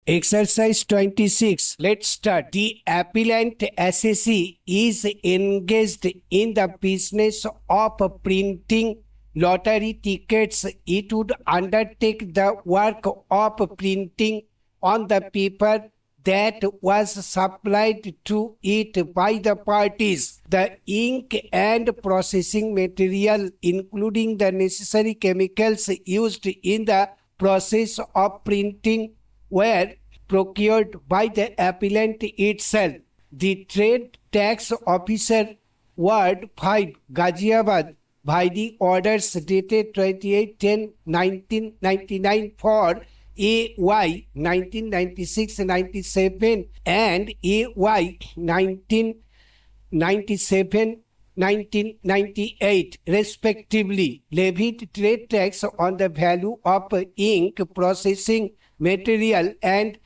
Exercise 26. Let's start. The appellant assessee is engaged in the business of printing lottery tickets. It would undertake the work of printing on the paper that was supplied to it by the parties. The ink and processing material, including the necessary chemicals used in the process of printing, were procured by the appellant itself. The trade tax officer, Ward 5, Ghaziabad, by the orders dated 28/10/1999 for AY 1996-97 and AY 1997-1998 respectively, levied trade tax on the value of ink, processing material and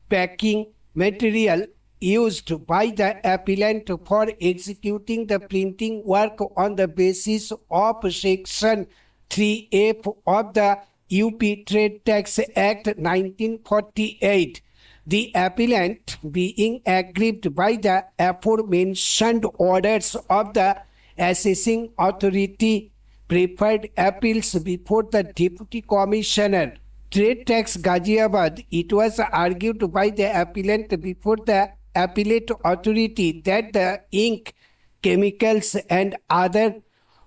packing material used by the appellant for executing the printing work on the basis of Section 3F of the UP Trade Tax Act 1948. The appellant, being aggrieved by the aforementioned orders of the assessing authority, preferred appeals before the Deputy Commissioner, Trade Tax Ghaziabad. It was argued by the appellant before the appellate authority that the ink, chemicals and other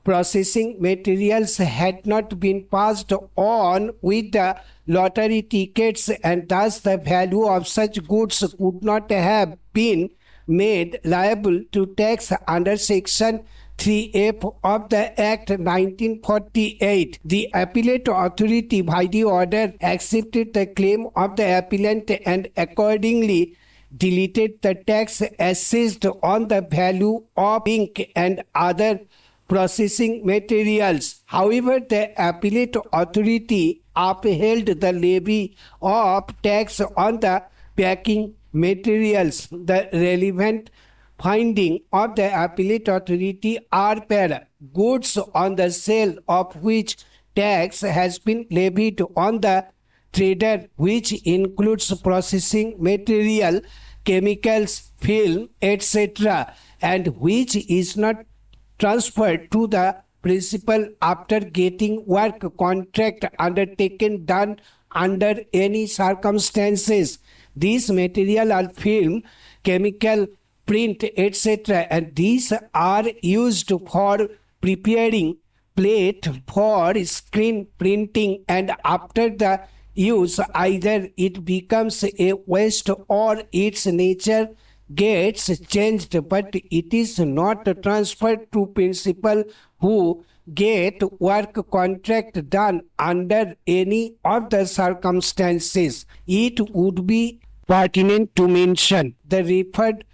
processing materials had not been passed on with the lottery tickets, and thus the value of such goods could not have been made liable to tax under Section 3F of the Act 1948. The appellate authority by the order accepted the claim of the appellant and accordingly deleted the tax assessed on the value of ink and other processing materials. However, the appellate authority upheld the levy of tax on the packing materials. The relevant finding of the appellate authority are para. Goods on the sale of which tax has been levied on the trader, which includes processing material, chemicals, film, etc., and which is not transferred to the principal after getting work contract undertaken done under any circumstances. These material are film, chemical, print, etc., and these are used for preparing plate for screen printing, and after the use either it becomes a waste or its nature gets changed, but it is not transferred to principal who get work contract done under any of the circumstances. It would be pertinent to mention the referred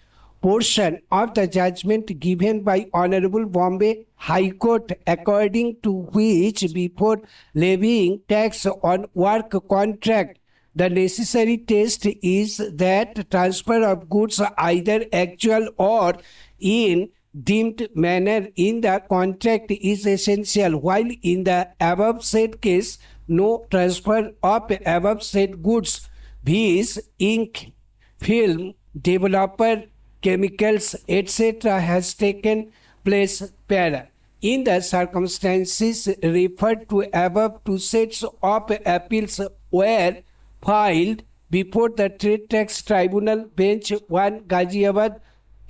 portion of the judgment given by Honorable Bombay High Court, according to which before levying tax on work contract, the necessary test is that transfer of goods either actual or in deemed manner in the contract is essential, while in the above said case no transfer of above said goods, viz. Ink, film, developer, chemicals, etc. has taken place para. In the circumstances referred to above, two sets of appeals were filed before the Trade Tax Tribunal, Bench 1, Ghaziabad,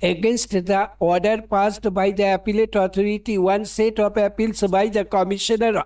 against the order passed by the appellate authority. One set of appeals by the Commissioner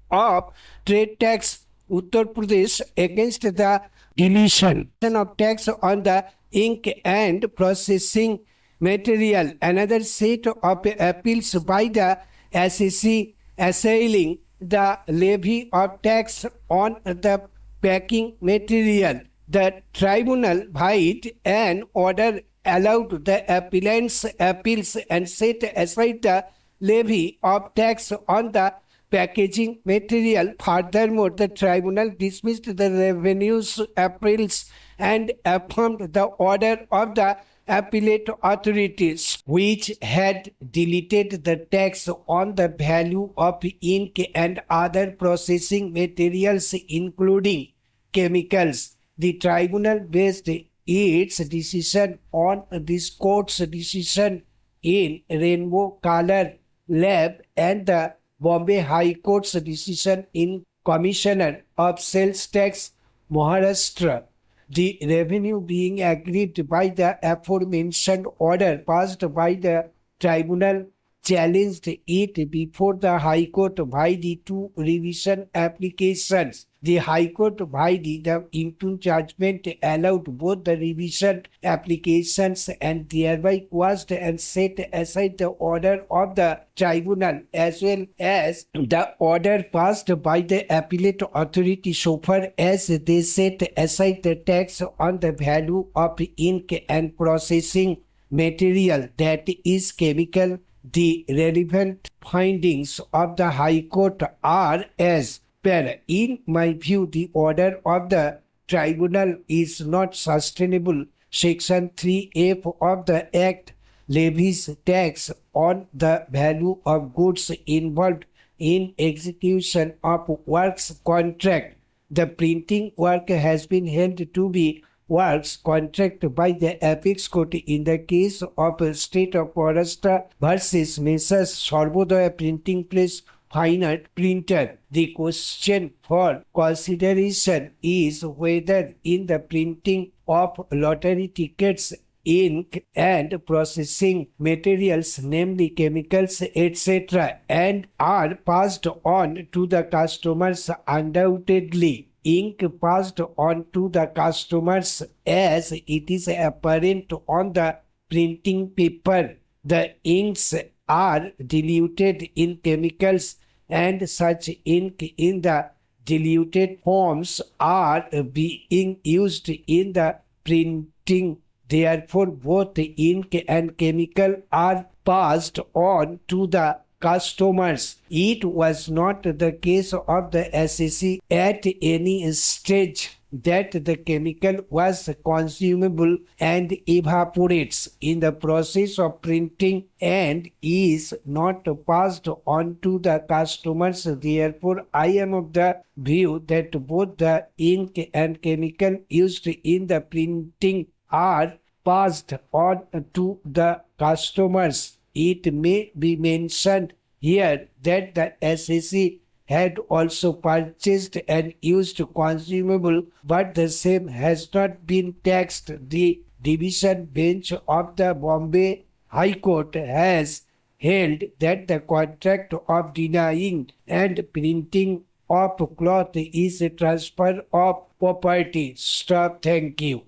of Trade Tax, Uttar Pradesh, against the deletion of tax on the ink and processing material. Another set of appeals by the assessee assailing the levy of tax on the packing material. The tribunal by an order allowed the appellant's appeals and set aside the levy of tax on the packaging material. Furthermore, the tribunal dismissed the revenues appeals and affirmed the order of the appellate authorities, which had deleted the tax on the value of ink and other processing materials, including chemicals. The tribunal based its decision on this court's decision in Rainbow Color Lab and the Bombay High Court's decision in Commissioner of Sales Tax, Maharashtra. The revenue being agreed by the aforementioned order passed by the tribunal challenged it before the High Court by the two revision applications. The High Court by the impugned judgment allowed both the revision applications and thereby quashed and set aside the order of the tribunal as well as the order passed by the appellate authority so far as they set aside the tax on the value of ink and processing material, that is chemical. The relevant findings of the High Court are as per. In my view, the order of the tribunal is not sustainable. Section 3F of the Act levies tax on the value of goods involved in execution of works contract. The printing work has been held to be works contract by the Apex Court in the case of State of Maharashtra versus Messrs. Sarvodaya Printing Press Fine Art Printer. The question for consideration is whether in the printing of lottery tickets, ink and processing materials, namely chemicals, etc., and are passed on to the customers. Undoubtedly, ink passed on to the customers as it is apparent on the printing paper. The inks are diluted in chemicals and such ink in the diluted forms are being used in the printing. Therefore, both the ink and chemical are passed on to the customers. It was not the case of the SEC at any stage that the chemical was consumable and evaporates in the process of printing and is not passed on to the customers. Therefore, I am of the view that both the ink and chemical used in the printing are passed on to the customers. It may be mentioned here that the SEC had also purchased and used consumable, but the same has not been taxed. The division bench of the Bombay High Court has held that the contract of denying and printing of cloth is a transfer of property. Stop. Thank you.